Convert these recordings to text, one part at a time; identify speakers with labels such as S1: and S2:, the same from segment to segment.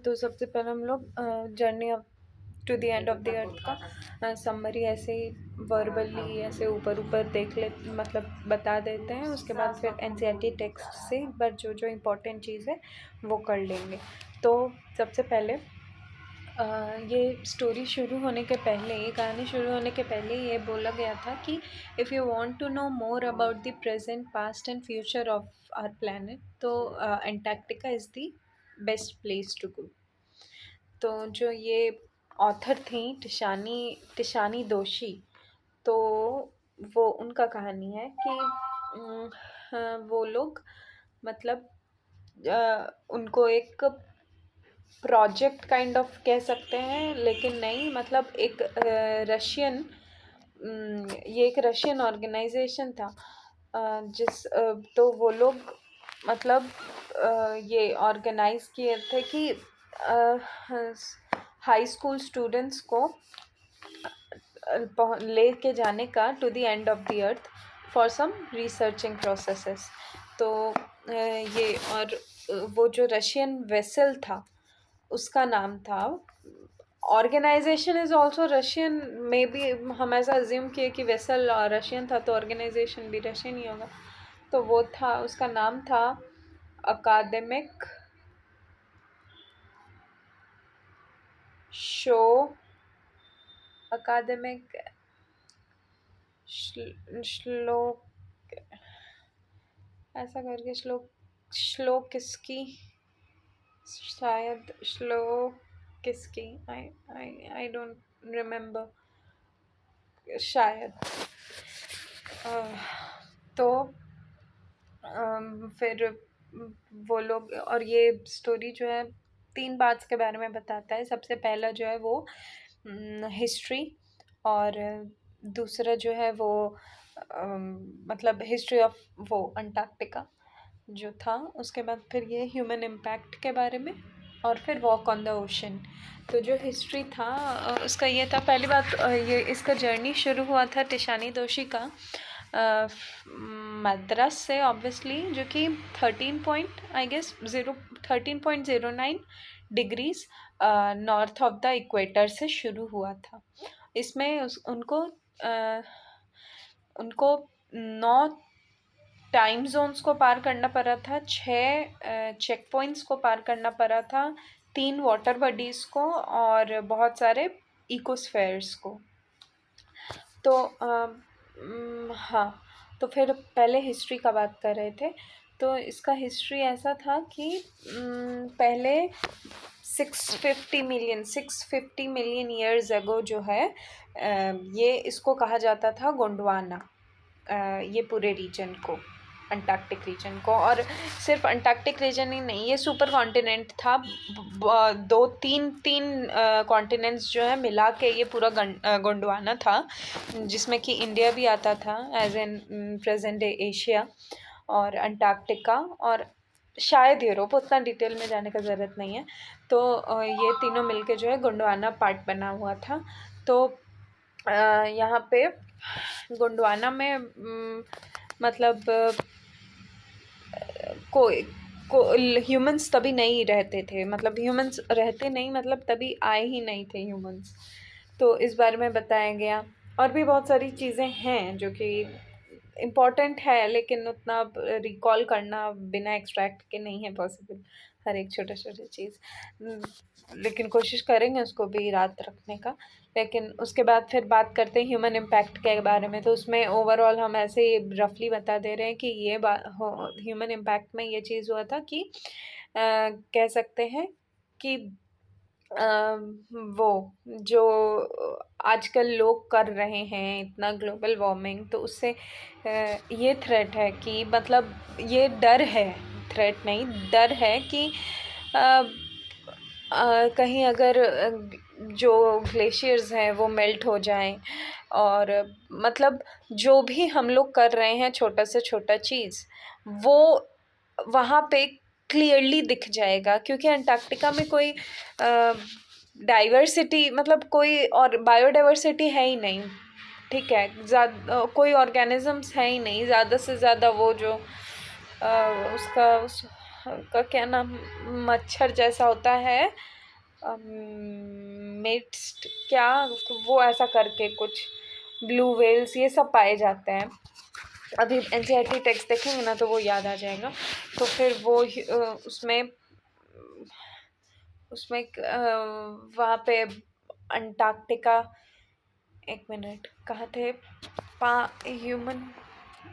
S1: तो सबसे पहले हम लोग journey to the end of the earth का समरी ऐसे ही वर्बली ऐसे ऊपर ऊपर देख ले मतलब बता देते हैं। उसके बाद फिर एनसीईआरटी टेक्स्ट से बट जो जो इम्पोर्टेंट चीज़ है वो कर लेंगे। तो सबसे पहले ये स्टोरी शुरू होने के पहले, ये कहानी शुरू होने के पहले ये बोला गया था कि if you want to know more about the present, past and future of our planet, तो Antarctica is the best place to go. तो जो ये ऑथर थी टिशानी दोशी, तो वो उनका कहानी है कि वो लोग मतलब उनको एक प्रोजेक्ट काइंड ऑफ कह सकते हैं, लेकिन नहीं, मतलब एक रशियन ये एक रशियन ऑर्गेनाइजेशन था तो वो लोग मतलब ये ऑर्गेनाइज किए थे कि हाई स्कूल स्टूडेंट्स को लेके जाने का to the end of the earth for some researching processes. तो ये और वो जो रशियन वेसल था उसका नाम था, organisation is also Russian, maybe हम ऐसा अज्यूम किए कि वेसल रशियन था तो ऑर्गेनाइजेशन भी रशियन ही होगा। तो वो था, उसका नाम था अकादमिक श्लोक ऐसा करके श्लोक किसकी, शायद श्लोक किसकी, आई डोंट रिमेम्बर, शायद तो फिर वो लोग, और ये स्टोरी जो है 3 बात के बारे में बताता है। सबसे पहला जो है वो हिस्ट्री, और दूसरा जो है वो मतलब हिस्ट्री ऑफ वो अंटार्कटिका जो था। उसके बाद फिर ये ह्यूमन इम्पैक्ट के बारे में, और फिर वॉक ऑन द ओशन। तो जो हिस्ट्री था उसका ये था, पहली बात ये इसका जर्नी शुरू हुआ था टिशानी दोशी का मद्रास से ऑब्वियसली, जो कि 13.09 degrees north of the equator से शुरू हुआ था। इसमें उनको 9 टाइम जोन्स को पार करना पड़ा था, 6 चेक पॉइंट्स को पार करना पड़ा था, 3 वाटर बॉडीज़ को और बहुत सारे इकोस्फेयर्स को। तो हाँ, तो फिर पहले हिस्ट्री का बात कर रहे थे। तो इसका हिस्ट्री ऐसा था कि पहले 650 मिलियन ईयर्स एगो जो है ये इसको कहा जाता था गोंडवाना, ये पूरे रीजन को, अंटार्कटिक रीजन को। और सिर्फ अंटार्कटिक रीजन ही नहीं, ये सुपर कॉन्टिनेंट था, 3 कॉन्टिनेंट्स जो है मिला के ये पूरा गोंडवाना था, जिसमें कि इंडिया भी आता था as an present day Asia, और अंटार्कटिका और शायद यूरोप, उतना डिटेल में जाने का ज़रूरत नहीं है। तो ये तीनों मिलके जो है गोंडवाना पार्ट बना हुआ था। तो यहाँ पे गोंडवाना में मतलब ह्यूमंस तभी नहीं रहते थे, मतलब ह्यूमंस रहते नहीं, मतलब तभी आए ही नहीं थे ह्यूमंस। तो इस बारे में बताया गया। और भी बहुत सारी चीज़ें हैं जो कि इम्पॉर्टेंट है, लेकिन उतना रिकॉल करना बिना एक्सट्रैक्ट के नहीं है पॉसिबल, हर एक छोटा छोटा चीज़, लेकिन कोशिश करेंगे उसको भी याद रखने का। लेकिन उसके बाद फिर बात करते हैं ह्यूमन इम्पैक्ट के बारे में। तो उसमें ओवरऑल हम ऐसे रफली बता दे रहे हैं कि ये ह्यूमन इम्पैक्ट में ये चीज़ हुआ था कि कह सकते हैं कि वो जो आजकल लोग कर रहे हैं इतना ग्लोबल वार्मिंग, तो उससे ये थ्रेट है कि मतलब ये डर है, थ्रेट नहीं, डर है कि कहीं अगर जो ग्लेशियर्स हैं वो मेल्ट हो जाएं, और मतलब जो भी हम लोग कर रहे हैं छोटा से छोटा चीज़ वो वहाँ पे क्लियरली दिख जाएगा, क्योंकि अंटार्कटिका में कोई डाइवर्सिटी, मतलब कोई और बायोडाइवर्सिटी है ही नहीं, ठीक है, कोई ऑर्गेनिजम्स है ही नहीं, ज़्यादा से ज़्यादा वो जो का क्या नाम, मच्छर जैसा होता है, मिक्स्ड क्या, वो ऐसा करके कुछ, ब्लू व्हेल्स, ये सब पाए जाते हैं। अभी एनसीईआरटी टेक्स्ट देखेंगे ना तो वो याद आ जाएगा। तो फिर वो उसमें उसमें वहाँ पे अंटार्कटिका, एक मिनट कहाँ थे, ह्यूमन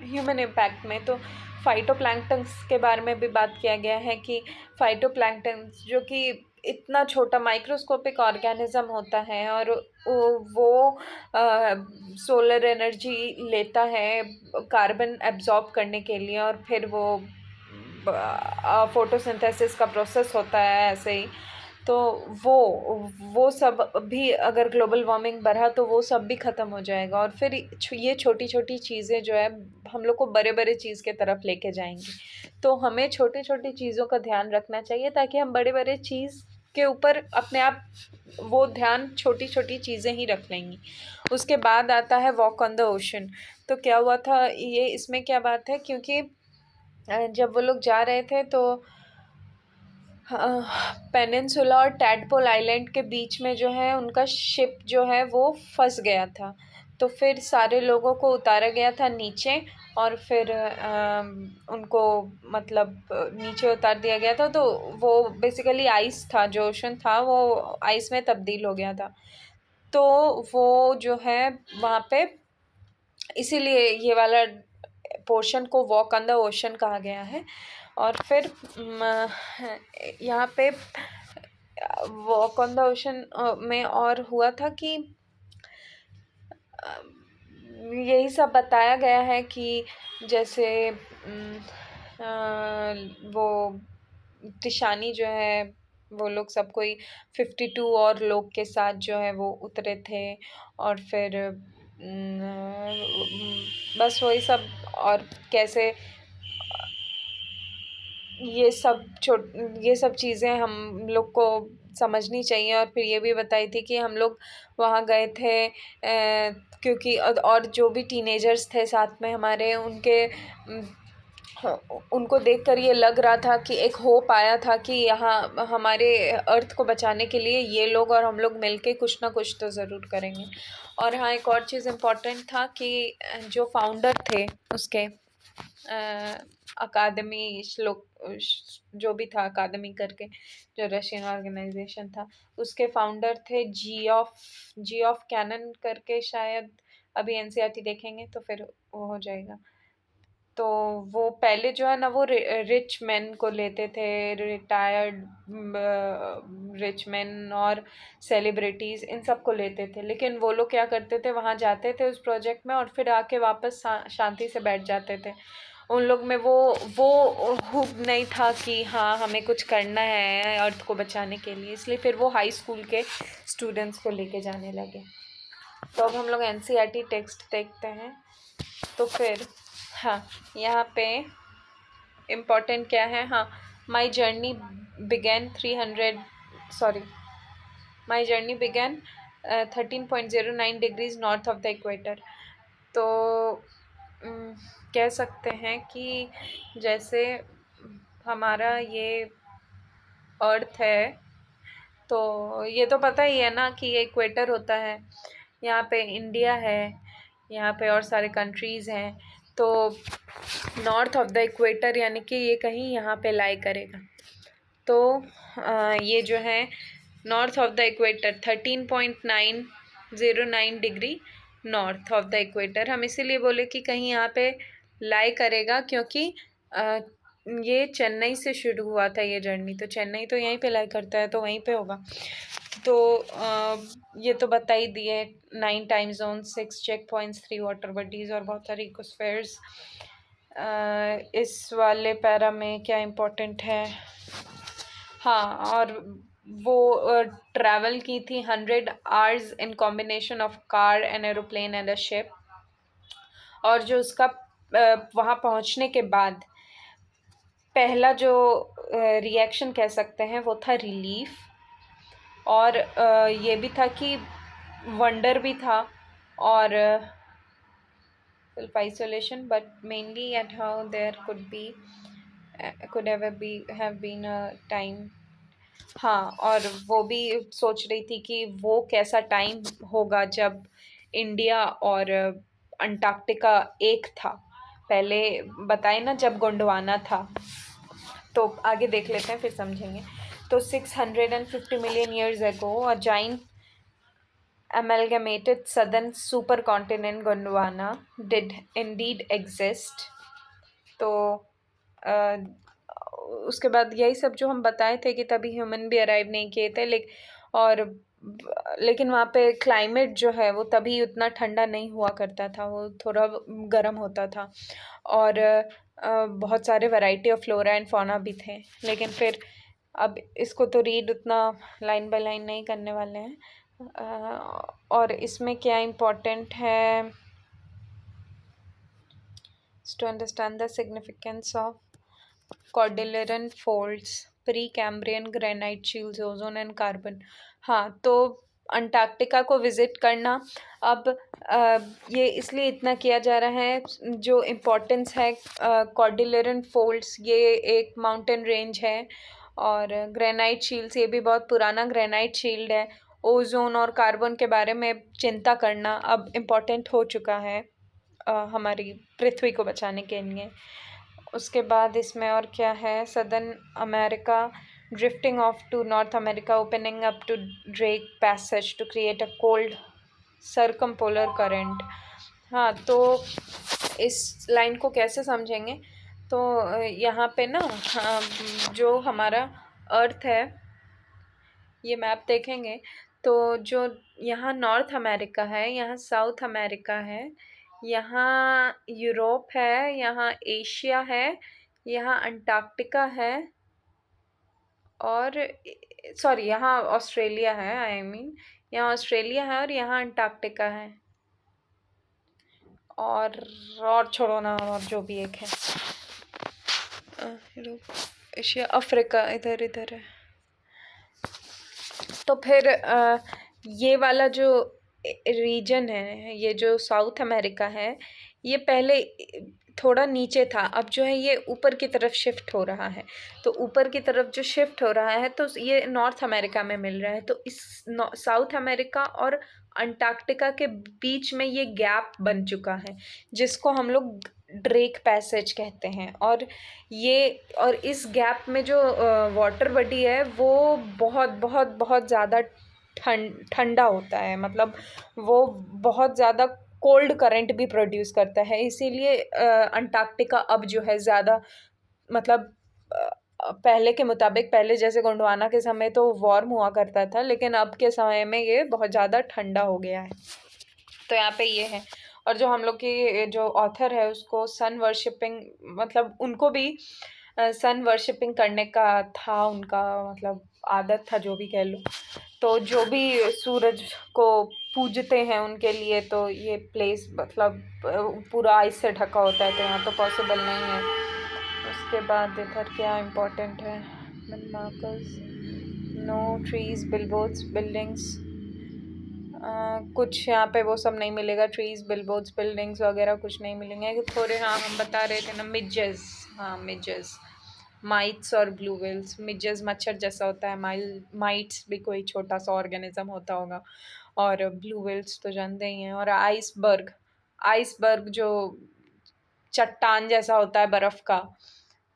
S1: ह्यूमन इम्पैक्ट में तो फाइटोप्लैंक्टन्स के बारे में भी बात किया गया है कि फाइटोप्लैंक्टन्स जो कि इतना छोटा माइक्रोस्कोपिक ऑर्गेनिज्म होता है, और वो सोलर एनर्जी लेता है कार्बन एब्जॉर्ब करने के लिए, और फिर वो फोटोसिंथेसिस का प्रोसेस होता है ऐसे ही। तो वो सब भी, अगर ग्लोबल वार्मिंग बढ़ा तो वो सब भी ख़त्म हो जाएगा, और फिर ये छोटी छोटी चीज़ें जो है हम लोग को बड़े बड़े चीज़ के तरफ लेके जाएंगी। तो हमें छोटी छोटी चीज़ों का ध्यान रखना चाहिए ताकि हम बड़े बड़े चीज़ के ऊपर अपने आप वो ध्यान छोटी छोटी चीज़ें ही रख लेंगी। उसके बाद आता है वॉक ऑन द ओशन। तो क्या हुआ था, ये इसमें क्या बात है, क्योंकि जब वो लोग जा रहे थे तो पेनिनसुला और टैडपोल आइलैंड के बीच में जो है उनका शिप जो है वो फंस गया था। तो फिर सारे लोगों को उतारा गया था नीचे, और फिर उनको मतलब नीचे उतार दिया गया था। तो वो बेसिकली आइस था, जो ओशन था वो आइस में तब्दील हो गया था। तो वो जो है वहाँ पे, इसीलिए ये वाला पोर्शन को वॉक ऑन द ओशन कहा गया है। और फिर यहाँ पे वॉक ऑन द ओशन में और हुआ था कि यही सब बताया गया है कि जैसे वो तिशानी जो है, वो लोग सब कोई 52 और लोग के साथ जो है वो उतरे थे, और फिर बस वही सब, और कैसे ये सब चीज़ें हम लोग को समझनी चाहिए। और फिर ये भी बताई थी कि हम लोग वहाँ गए थे क्योंकि और जो भी टीनेजर्स थे साथ में हमारे, उनको देखकर ये लग रहा था कि एक होप आया था कि यहाँ हमारे अर्थ को बचाने के लिए ये लोग और हम लोग मिलके कुछ ना कुछ तो ज़रूर करेंगे। और हाँ, एक और चीज़ इम्पोर्टेंट था कि जो फाउंडर थे उसके अकादमी श्लोक, जो भी था अकादमी करके, जो रशियन ऑर्गेनाइजेशन था, उसके फाउंडर थे जी ऑफ कैनन करके, शायद अभी एनसीईआरटी देखेंगे तो फिर वो हो जाएगा। तो वो पहले जो है ना वो रिच मैन को लेते थे, रिटायर्ड रिच मैन और सेलिब्रिटीज़, इन सब को लेते थे। लेकिन वो लोग क्या करते थे, वहाँ जाते थे उस प्रोजेक्ट में और फिर आके वापस शांति से बैठ जाते थे। उन लोग में वो हुब नहीं था कि हाँ हमें कुछ करना है अर्थ को बचाने के लिए, इसलिए फिर वो हाई स्कूल के स्टूडेंट्स को लेके जाने लगे। तो अब हम लोग एनसीईआरटी टेक्स्ट देखते हैं। तो फिर हाँ, यहाँ पे इम्पोर्टेंट क्या है, हाँ, my journey began 13.09 degrees north of the equator. तो कह सकते हैं कि जैसे हमारा ये अर्थ है, तो ये तो पता ही है ना कि ये इक्वेटर होता है, यहाँ पे इंडिया है, यहाँ पे और सारे कंट्रीज़ हैं। तो नॉर्थ ऑफ द इक्वेटर यानी कि ये कहीं यहाँ पे लाई करेगा। तो ये जो है north of the equator 13.909 degree north of the equator, हम इसीलिए बोले कि कहीं यहाँ पे लाई करेगा क्योंकि ये चेन्नई से शुरू हुआ था ये जर्नी, तो चेन्नई तो यहीं पे लाई करता है तो वहीं पे होगा। तो ये तो बता ही दिए, 9 time zone, 6 checkpoints, 3 water bodies और बहुत सारे इकोस्फेयर्स। इस वाले पैरा में क्या इम्पोर्टेंट है, हाँ, और वो ट्रैवल की थी 100 hours in combination of car and aeroplane and a ship. और जो उसका वहाँ पहुँचने के बाद पहला जो रिएक्शन कह सकते हैं वो था रिलीफ, और ये भी था कि वंडर भी था, और self isolation, but mainly at how there could be could ever be have been a time. हाँ, और वो भी सोच रही थी कि वो कैसा टाइम होगा जब इंडिया और अंटार्कटिका एक था। पहले बताए ना जब गोंडवाना था, तो आगे देख लेते हैं फिर समझेंगे। तो 650 million years ago a giant amalgamated southern supercontinent Gondwana did indeed exist। तो अ, उसके बाद यही सब जो हम बताए थे कि तभी ह्यूमन भी अराइव नहीं किए थे, लेकिन वहाँ पे क्लाइमेट जो है वो तभी उतना ठंडा नहीं हुआ करता था, वो थोड़ा गर्म होता था, और बहुत सारे variety of flora and fauna भी थे। लेकिन फिर अब इसको तो रीड उतना लाइन बाय लाइन नहीं करने वाले हैं। और इसमें क्या इम्पोर्टेंट है to understand the significance of Cordilleran folds, Precambrian granite shields, ozone and carbon। हाँ, तो अंटार्कटिका को विज़िट करना अब ये इसलिए इतना किया जा रहा है, जो इम्पोर्टेंस है कॉर्डिलेरन फोल्ड्स, ये एक माउंटेन रेंज है, और ग्रेनाइट शील्ड्स, ये भी बहुत पुराना ग्रेनाइट शील्ड है। ओजोन और कार्बन के बारे में चिंता करना अब इम्पोर्टेंट हो चुका है हमारी पृथ्वी को बचाने के लिए। उसके बाद इसमें और क्या है, southern America drifting off to North America, opening up to Drake Passage to create a cold circumpolar current. हाँ, तो इस लाइन को कैसे समझेंगे, तो यहाँ पे ना जो हमारा अर्थ है, ये मैप देखेंगे तो जो यहाँ नॉर्थ अमेरिका है, यहाँ साउथ अमेरिका है, यहाँ यूरोप है, यहाँ एशिया है, यहाँ अंटार्कटिका है, और सॉरी यहाँ ऑस्ट्रेलिया है, यहाँ ऑस्ट्रेलिया है और यहाँ अंटार्कटिका है, और छोड़ो ना, और जो भी एक है यूरोप, एशिया, अफ्रीका इधर है। तो फिर ये वाला जो रीजन है, ये जो साउथ अमेरिका है, ये पहले थोड़ा नीचे था, अब जो है ये ऊपर की तरफ शिफ्ट हो रहा है। तो ऊपर की तरफ जो शिफ्ट हो रहा है तो ये नॉर्थ अमेरिका में मिल रहा है। तो इस साउथ अमेरिका और अंटार्कटिका के बीच में ये गैप बन चुका है, जिसको हम लोग ड्रेक पैसेज कहते हैं। और इस गैप में जो वाटर बॉडी है वो बहुत बहुत बहुत ज़्यादा ठंडा होता है, मतलब वो बहुत ज़्यादा कोल्ड करंट भी प्रोड्यूस करता है। इसीलिए अंटार्कटिका अब जो है ज़्यादा, मतलब पहले के मुताबिक, पहले जैसे गोंडवाना के समय तो वार्म हुआ करता था, लेकिन अब के समय में ये बहुत ज़्यादा ठंडा हो गया है। तो यहाँ पे ये है। और जो हम लोग की जो ऑथर है उसको सन वर्शिपिंग, मतलब उनको भी सन वर्शिपिंग करने का था, उनका मतलब आदत था, जो भी कह लो। तो जो भी सूरज को पूजते हैं उनके लिए तो ये प्लेस मतलब पूरा आइस से ढका होता है, तो यहाँ तो पॉसिबल नहीं है। उसके बाद इधर क्या इम्पोर्टेंट है, markers, no trees, billboards, buildings, कुछ यहाँ पे वो सब नहीं मिलेगा, ट्रीज, बिलबोर्ड्स, बिल्डिंग्स वगैरह कुछ नहीं मिलेंगे थोड़े। हाँ, हम बता रहे थे ना, मिडजेस, हाँ मिडजेस, माइट्स और ब्लू व्हेल्स। मिडजेस मच्छर जैसा होता है, माइट्स भी कोई छोटा सा ऑर्गेनिज्म होता होगा, और ब्लू व्हेल्स तो जानते ही हैं। और आइसबर्ग जो चट्टान जैसा होता है बर्फ़ का,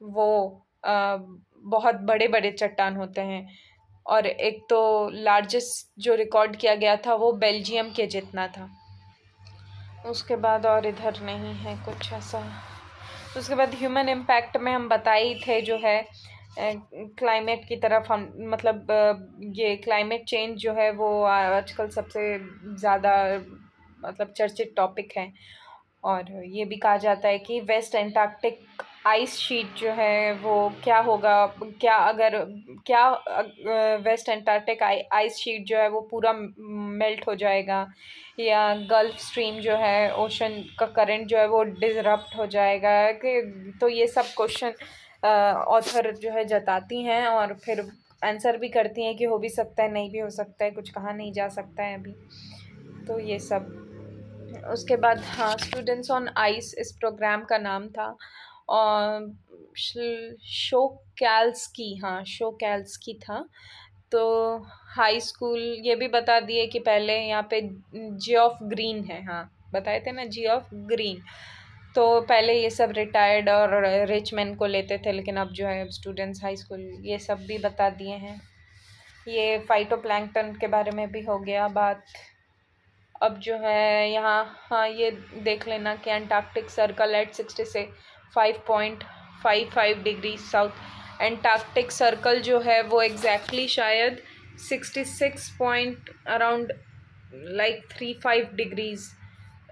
S1: वो बहुत बड़े बड़े चट्टान होते हैं। और एक तो लार्जेस्ट जो रिकॉर्ड किया गया था वो बेल्जियम के जितना था। उसके बाद और इधर नहीं है कुछ ऐसा। उसके बाद ह्यूमन इम्पैक्ट में हम बताए ही थे, जो है क्लाइमेट की तरफ हम, मतलब ये क्लाइमेट चेंज जो है वो आजकल सबसे ज़्यादा मतलब चर्चित टॉपिक है। और ये भी कहा जाता है कि वेस्ट एंटार्कटिक आइस शीट जो है वो क्या होगा, क्या वेस्ट एंटार्कटिक आइस शीट जो है वो पूरा मेल्ट हो जाएगा, या गल्फ स्ट्रीम जो है, ओशन का करंट जो है वो डिसरप्ट हो जाएगा, कि तो ये सब क्वेश्चन ऑथर जो है जताती हैं, और फिर आंसर भी करती हैं कि हो भी सकता है, नहीं भी हो सकता है, कुछ कहा नहीं जा सकता है अभी। तो ये सब। उसके बाद हाँ, स्टूडेंट्स ऑन आइस इस प्रोग्राम का नाम था। और शोकैल्स्की, हाँ शोकैल्स्की था। तो हाई स्कूल ये भी बता दिए कि पहले यहाँ पे जियोफ ग्रीन है, हाँ बताए थे ना जियोफ ग्रीन। तो पहले ये सब रिटायर्ड और रिच मैन को लेते थे, लेकिन अब जो है स्टूडेंट्स हाई स्कूल, ये सब भी बता दिए हैं। ये फाइटोप्लैंक्टन के बारे में भी हो गया बात। अब जो है यहाँ, हाँ ये देख लेना कि Antarctic circle eight 65.55 degree south. Antarctic circle जो है वो एग्जैक्टली शायद 66 point around like 35 degrees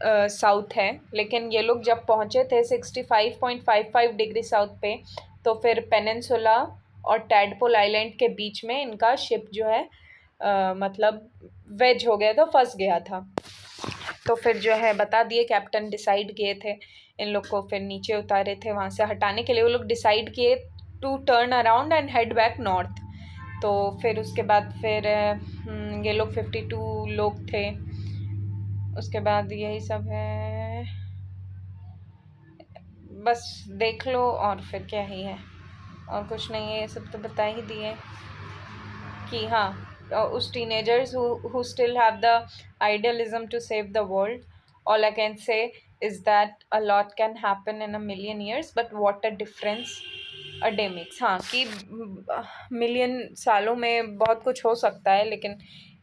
S1: south है। लेकिन ये लोग जब पहुँचे थे 65.55 डिग्री साउथ पे, तो फिर पेनिनसुला और टैडपोल आइलैंड के बीच में इनका शिप जो है मतलब वेज हो गया था, फंस गया था। तो फिर जो है बता दिए, कैप्टन डिसाइड किए थे इन लोग को, फिर नीचे उतारे थे वहाँ से हटाने के लिए। वो लोग डिसाइड किए to turn around and head back north. तो फिर उसके बाद फिर ये लोग 52 लोग थे। उसके बाद यही सब है, बस देख लो और फिर क्या ही है, और कुछ नहीं है, ये सब तो बता ही दिए कि हाँ us teenagers who still have the idealism to save the world, all I can say is that a lot can happen in a million years, but what a difference a day makes। हाँ कि million सालों में बहुत कुछ हो सकता है, लेकिन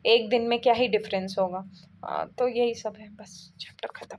S1: एक दिन में क्या ही डिफरेंस होगा। तो यही सब है, बस चैप्टर ख़त्म।